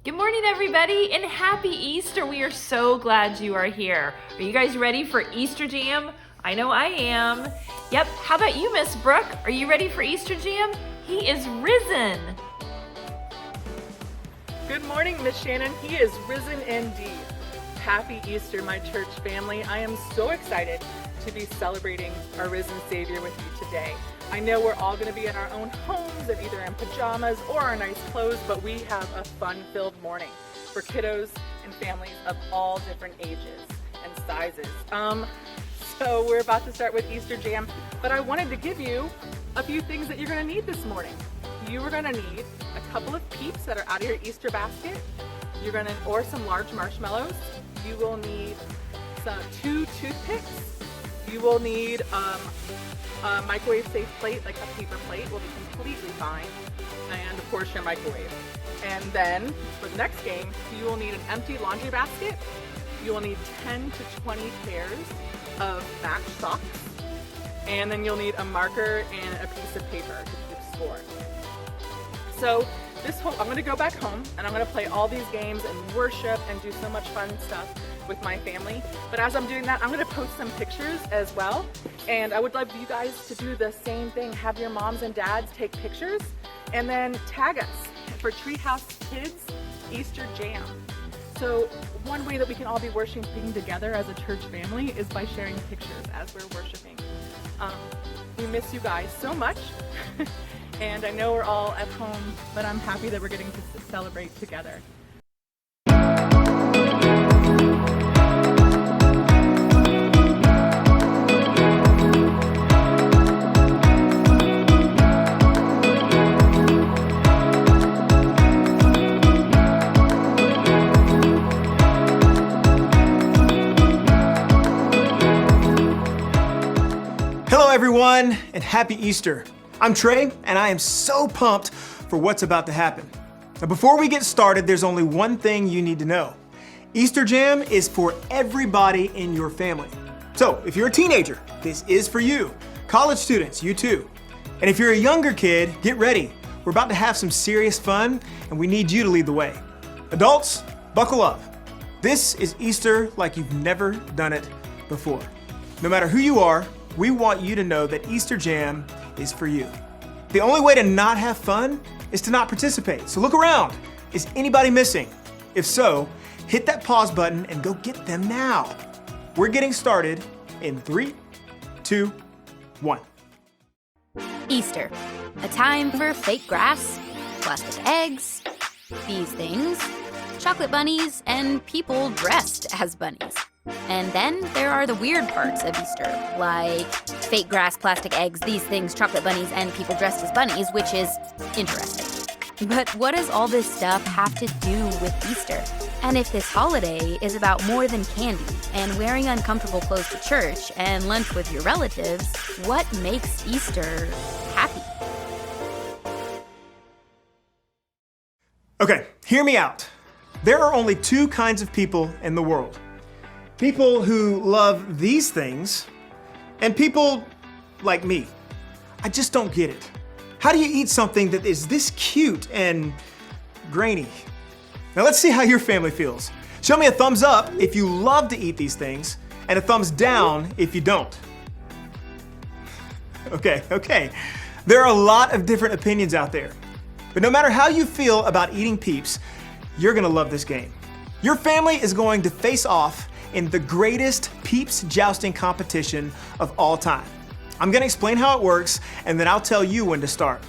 Good morning, everybody, and happy Easter. We are so glad you are here. Are you guys ready for Easter Jam? I know I am. Yep, how about you, Miss Brooke? Are you ready for Easter Jam? He is risen. Good morning, Miss Shannon. He is risen indeed. Happy Easter, my church family. I am so excited to be celebrating our risen Savior with you today. I know we're all going to be in our own homes and either in pajamas or our nice clothes, but we have a fun-filled morning for kiddos and families of all different ages and sizes. So we're about to start with Easter Jam, but I wanted to give you a few things that you're going to need this morning. You are going to need a couple of peeps that are out of your Easter basket. Or some large marshmallows. You will need two toothpicks. You will need a microwave safe plate, like a paper plate will be completely fine, and of course your microwave. And then for the next game, you will need an empty laundry basket. You will need 10 to 20 pairs of match socks, and then you'll need a marker and a piece of paper to keep score. So I'm going to go back home and I'm going to play all these games and worship and do so much fun stuff with my family. But as I'm doing that, I'm going to post some pictures as well. And I would love you guys to do the same thing. Have your moms and dads take pictures and then tag us for Treehouse Kids Easter Jam. So one way that we can all be worshiping together as a church family is by sharing pictures as we're worshiping. We miss you guys so much. And I know we're all at home, but I'm happy that we're getting to celebrate together. Hello everyone, and happy Easter. I'm Trey, and I am so pumped for what's about to happen. Now, before we get started, there's only one thing you need to know. Easter Jam is for everybody in your family. So if you're a teenager, this is for you. College students, you too. And if you're a younger kid, get ready. We're about to have some serious fun, and we need you to lead the way. Adults, buckle up. This is Easter like you've never done it before. No matter who you are, we want you to know that Easter Jam is for you. The only way to not have fun is to not participate. So look around. Is anybody missing? If so, hit that pause button and go get them now. We're getting started in 3, 2, 1. Easter, a time for fake grass, plastic eggs, these things, chocolate bunnies, and people dressed as bunnies. And then there are the weird parts of Easter, like fake grass, plastic eggs, these things, chocolate bunnies, and people dressed as bunnies, which is interesting. But what does all this stuff have to do with Easter? And if this holiday is about more than candy and wearing uncomfortable clothes to church and lunch with your relatives, what makes Easter happy? Okay, hear me out. There are only two kinds of people in the world. People who love these things, and people like me. I just don't get it. How do you eat something that is this cute and grainy? Now let's see how your family feels. Show me a thumbs up if you love to eat these things, and a thumbs down if you don't. Okay. There are a lot of different opinions out there. But no matter how you feel about eating Peeps, you're gonna love this game. Your family is going to face off in the greatest Peeps jousting competition of all time. I'm gonna explain how it works, and then I'll tell you when to start.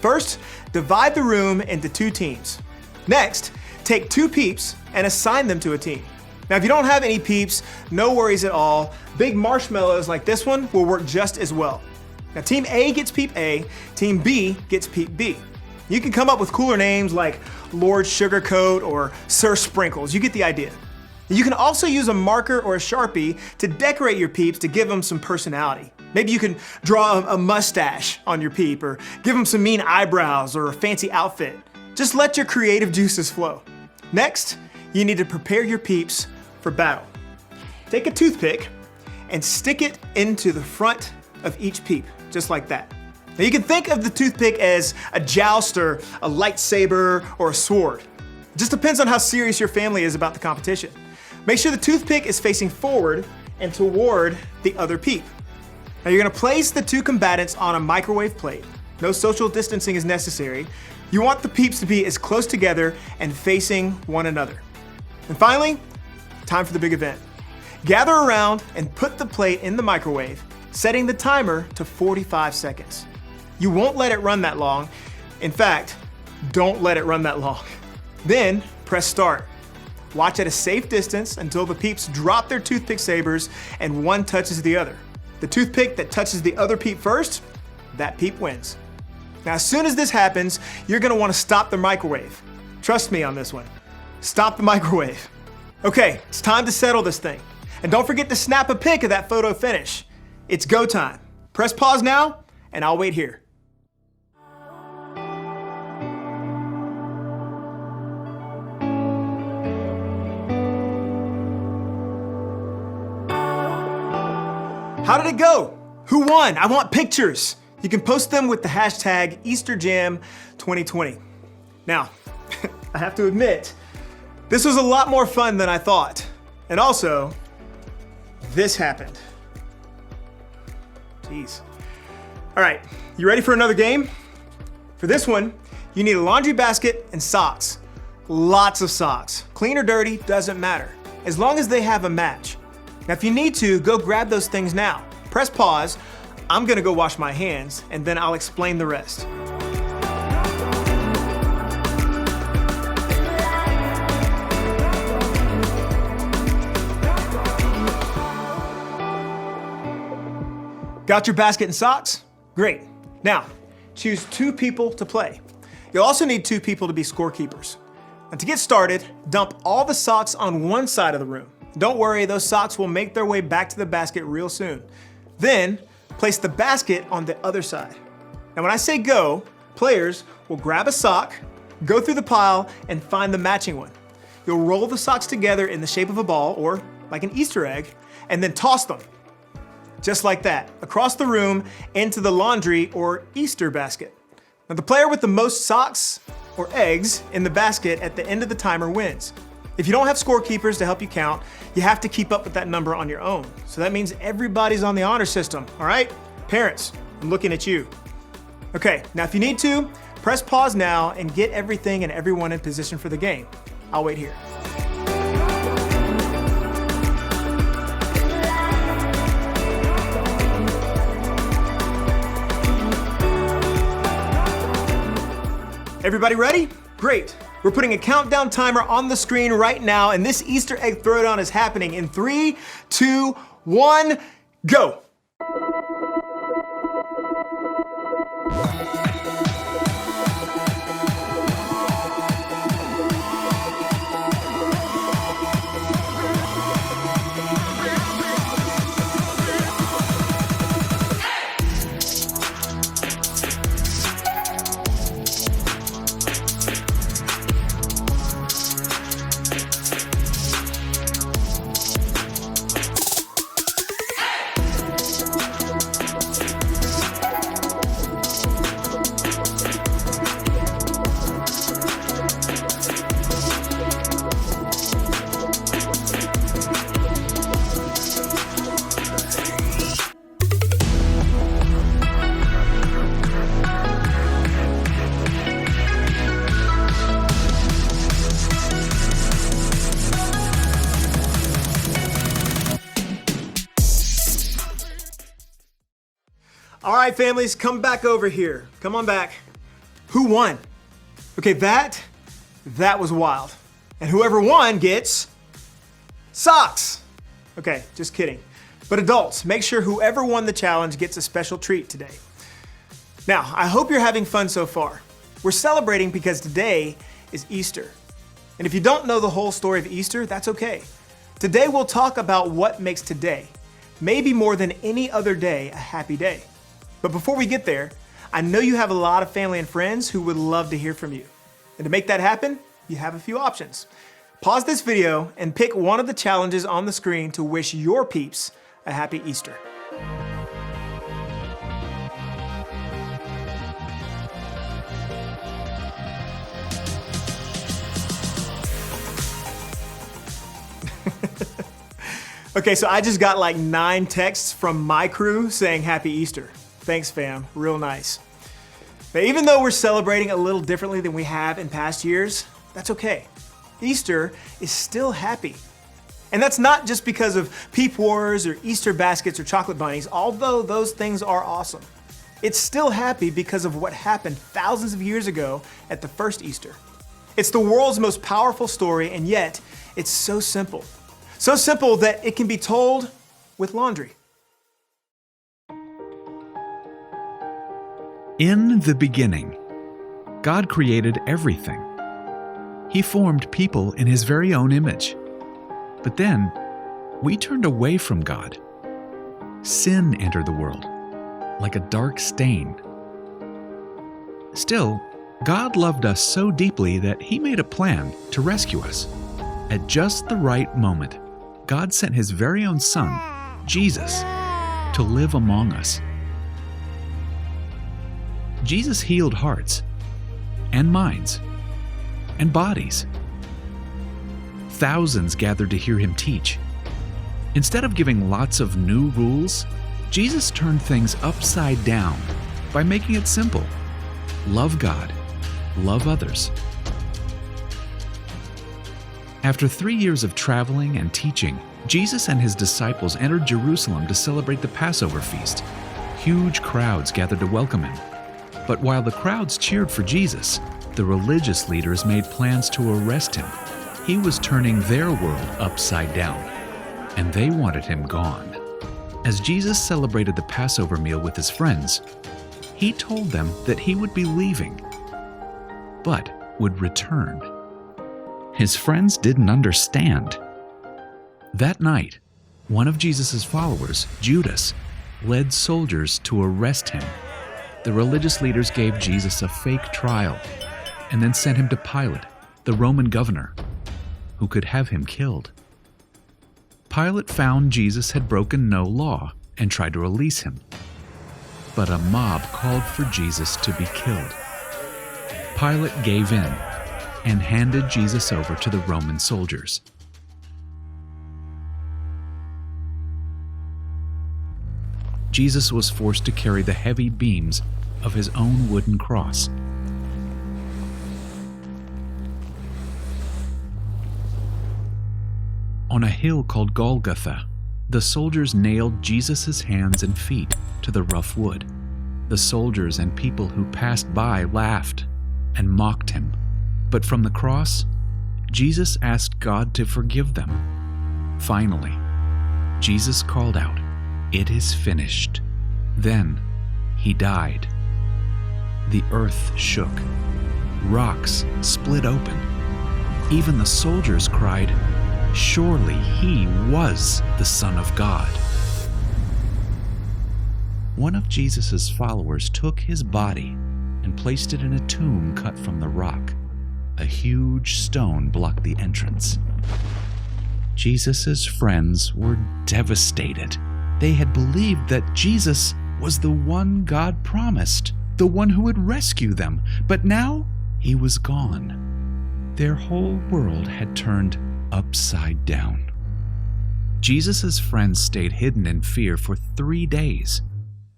First, divide the room into 2 teams. Next, take 2 Peeps and assign them to a team. Now, if you don't have any Peeps, no worries at all. Big marshmallows like this one will work just as well. Now, Team A gets Peep A, Team B gets Peep B. You can come up with cooler names like Lord Sugarcoat or Sir Sprinkles. You get the idea. You can also use a marker or a Sharpie to decorate your Peeps to give them some personality. Maybe you can draw a mustache on your Peep, or give them some mean eyebrows or a fancy outfit. Just let your creative juices flow. Next, you need to prepare your Peeps for battle. Take a toothpick and stick it into the front of each Peep, just like that. Now you can think of the toothpick as a jouster, a lightsaber, or a sword. It just depends on how serious your family is about the competition. Make sure the toothpick is facing forward and toward the other peep. Now you're gonna place the two combatants on a microwave plate. No social distancing is necessary. You want the peeps to be as close together and facing one another. And finally, time for the big event. Gather around and put the plate in the microwave, setting the timer to 45 seconds. You won't let it run that long. In fact, don't let it run that long. Then press start. Watch at a safe distance until the peeps drop their toothpick sabers and one touches the other. The toothpick that touches the other peep first, that peep wins. Now, as soon as this happens, you're gonna wanna stop the microwave. Trust me on this one. Stop the microwave. Okay, it's time to settle this thing. And don't forget to snap a pic of that photo finish. It's go time. Press pause now, and I'll wait here. How did it go? Who won? I want pictures. You can post them with the hashtag Easter Jam 2020. Now, I have to admit, this was a lot more fun than I thought. And also, this happened. Jeez. All right, you ready for another game? For this one, you need a laundry basket and socks. Lots of socks. Clean or dirty, doesn't matter, as long as they have a match. Now, if you need to, go grab those things now. Press pause. I'm gonna go wash my hands, and then I'll explain the rest. Got your basket and socks? Great. Now, choose 2 people to play. You'll also need 2 people to be scorekeepers. And to get started, dump all the socks on one side of the room. Don't worry, those socks will make their way back to the basket real soon. Then, place the basket on the other side. Now when I say go, players will grab a sock, go through the pile, and find the matching one. You'll roll the socks together in the shape of a ball, or like an Easter egg, and then toss them. Just like that, across the room into the laundry or Easter basket. Now the player with the most socks or eggs in the basket at the end of the timer wins. If you don't have scorekeepers to help you count, you have to keep up with that number on your own. So that means everybody's on the honor system, all right? Parents, I'm looking at you. Okay, now if you need to, press pause now and get everything and everyone in position for the game. I'll wait here. Everybody ready? Great. We're putting a countdown timer on the screen right now, and this Easter egg throwdown is happening in 3, 2, 1, go. All right, families, come back over here. Come on back. Who won? Okay, that was wild. And whoever won gets socks. Okay, just kidding. But adults, make sure whoever won the challenge gets a special treat today. Now, I hope you're having fun so far. We're celebrating because today is Easter. And if you don't know the whole story of Easter, that's okay. Today we'll talk about what makes today, maybe more than any other day, a happy day. But before we get there, I know you have a lot of family and friends who would love to hear from you. And to make that happen, you have a few options. Pause this video and pick one of the challenges on the screen to wish your peeps a happy Easter. Okay, so I just got like 9 texts from my crew saying Happy Easter. Thanks, fam. Real nice. But even though we're celebrating a little differently than we have in past years, that's okay. Easter is still happy. And that's not just because of peep wars or Easter baskets or chocolate bunnies, although those things are awesome. It's still happy because of what happened thousands of years ago at the first Easter. It's the world's most powerful story, and yet it's so simple. So simple that it can be told with laundry. In the beginning, God created everything. He formed people in His very own image. But then, we turned away from God. Sin entered the world, like a dark stain. Still, God loved us so deeply that He made a plan to rescue us. At just the right moment, God sent His very own Son, Jesus, to live among us. Jesus healed hearts and minds and bodies. Thousands gathered to hear Him teach. Instead of giving lots of new rules, Jesus turned things upside down by making it simple. Love God, love others. After 3 years of traveling and teaching, Jesus and His disciples entered Jerusalem to celebrate the Passover feast. Huge crowds gathered to welcome Him. But while the crowds cheered for Jesus, the religious leaders made plans to arrest Him. He was turning their world upside down, and they wanted Him gone. As Jesus celebrated the Passover meal with His friends, He told them that He would be leaving, but would return. His friends didn't understand. That night, one of Jesus' followers, Judas, led soldiers to arrest Him. The religious leaders gave Jesus a fake trial and then sent Him to Pilate, the Roman governor, who could have Him killed. Pilate found Jesus had broken no law and tried to release Him. But a mob called for Jesus to be killed. Pilate gave in and handed Jesus over to the Roman soldiers. Jesus was forced to carry the heavy beams of His own wooden cross. On a hill called Golgotha, the soldiers nailed Jesus' hands and feet to the rough wood. The soldiers and people who passed by laughed and mocked Him. But from the cross, Jesus asked God to forgive them. Finally, Jesus called out, "It is finished." Then He died. The earth shook. Rocks split open. Even the soldiers cried, "Surely He was the Son of God." One of Jesus' followers took His body and placed it in a tomb cut from the rock. A huge stone blocked the entrance. Jesus' friends were devastated. They had believed that Jesus was the one God promised, the one who would rescue them, but now He was gone. Their whole world had turned upside down. Jesus' friends stayed hidden in fear for 3 days.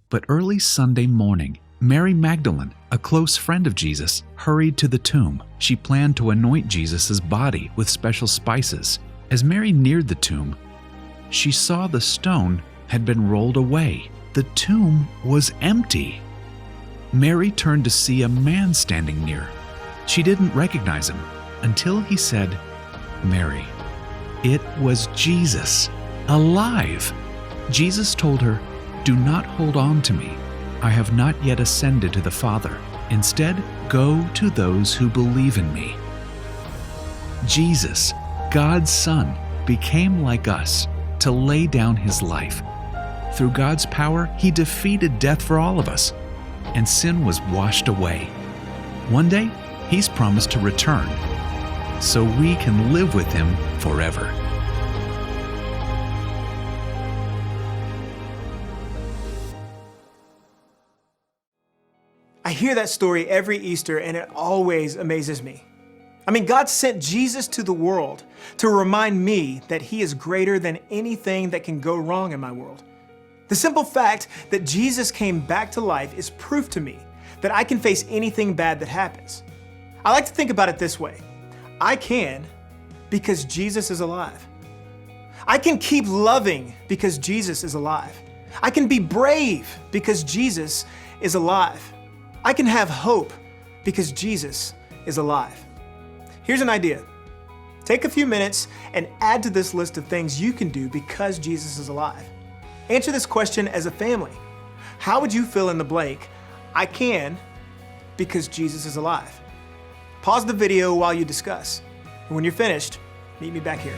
But early Sunday morning, Mary Magdalene, a close friend of Jesus, hurried to the tomb. She planned to anoint Jesus' body with special spices. As Mary neared the tomb, she saw the stone had been rolled away. The tomb was empty. Mary turned to see a man standing near. She didn't recognize him until he said, "Mary." It was Jesus, alive. Jesus told her, "Do not hold on to me. I have not yet ascended to the Father. Instead, go to those who believe in me." Jesus, God's Son, became like us to lay down His life. Through God's power, He defeated death for all of us, and sin was washed away. One day, He's promised to return, so we can live with Him forever. I hear that story every Easter and it always amazes me. I mean, God sent Jesus to the world to remind me that He is greater than anything that can go wrong in my world. The simple fact that Jesus came back to life is proof to me that I can face anything bad that happens. I like to think about it this way. I can because Jesus is alive. I can keep loving because Jesus is alive. I can be brave because Jesus is alive. I can have hope because Jesus is alive. Here's an idea. Take a few minutes and add to this list of things you can do because Jesus is alive. Answer this question as a family. How would you fill in the blank? I can because Jesus is alive. Pause the video while you discuss. And when you're finished, meet me back here.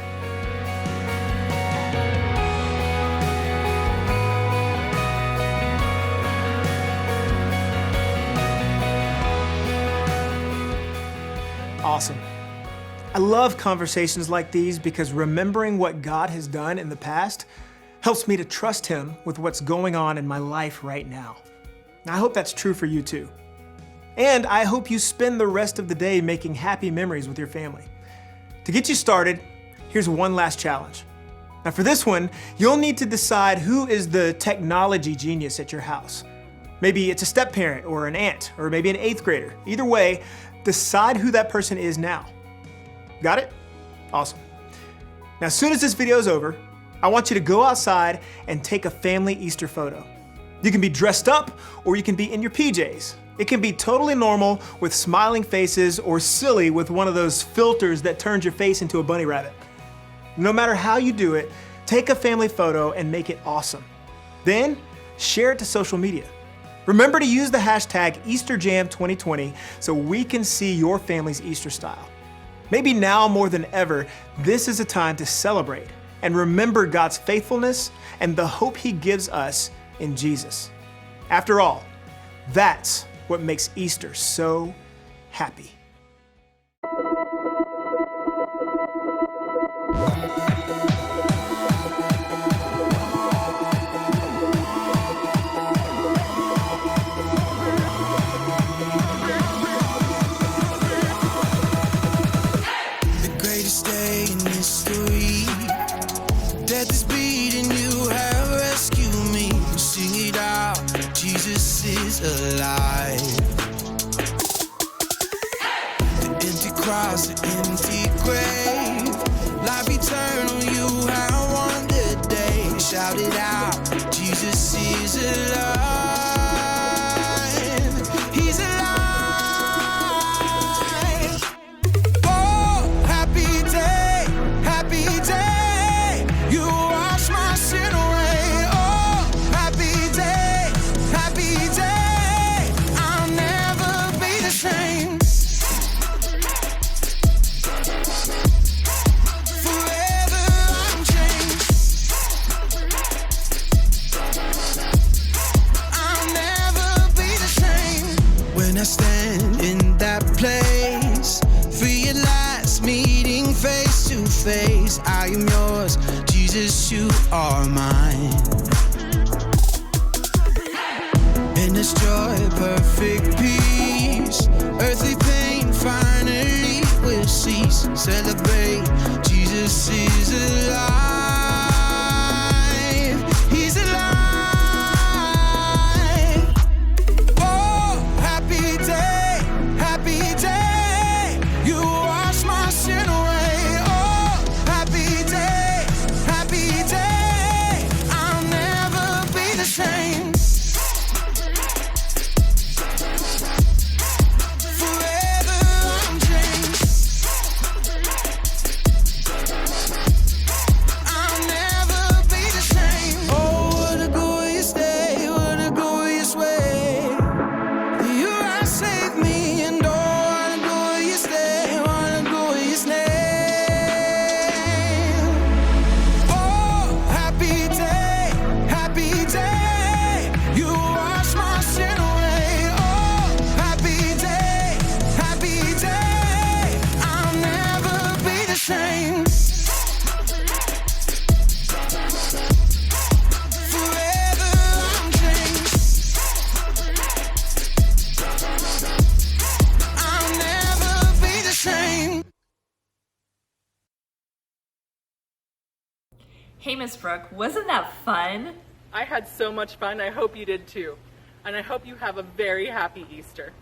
Awesome. I love conversations like these because remembering what God has done in the past helps me to trust Him with what's going on in my life right now. And I hope that's true for you too. And I hope you spend the rest of the day making happy memories with your family. To get you started, here's one last challenge. Now for this one, you'll need to decide who is the technology genius at your house. Maybe it's a step-parent or an aunt, or maybe an 8th grader. Either way, decide who that person is now. Got it? Awesome. Now, as soon as this video is over, I want you to go outside and take a family Easter photo. You can be dressed up or you can be in your PJs. It can be totally normal with smiling faces or silly with one of those filters that turns your face into a bunny rabbit. No matter how you do it, take a family photo and make it awesome. Then share it to social media. Remember to use the hashtag EasterJam2020 so we can see your family's Easter style. Maybe now more than ever, this is a time to celebrate and remember God's faithfulness and the hope He gives us in Jesus. After all, that's what makes Easter so happy. Alive. The empty cross, the empty grave, life eternal, you have won the day. Shout it out, Jesus is alive. He's alive. Oh, happy day, you wash my sin away. Oh, happy day, happy day. I stand in that place, realize meeting face to face. I am yours, Jesus, you are mine. In this joy, perfect peace, earthly pain finally will cease. Celebrate, Jesus is alive. He's alive. Hey, Miss Brooke, wasn't that fun? I had so much fun. I hope you did too. And I hope you have a very happy Easter.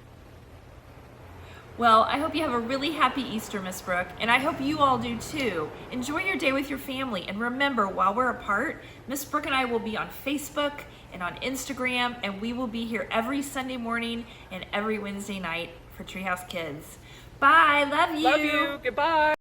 Well, I hope you have a really happy Easter, Miss Brooke, and I hope you all do too. Enjoy your day with your family, and remember, while we're apart, Miss Brooke and I will be on Facebook and on Instagram, and we will be here every Sunday morning and every Wednesday night for Treehouse Kids. Bye, love you. Love you. Goodbye.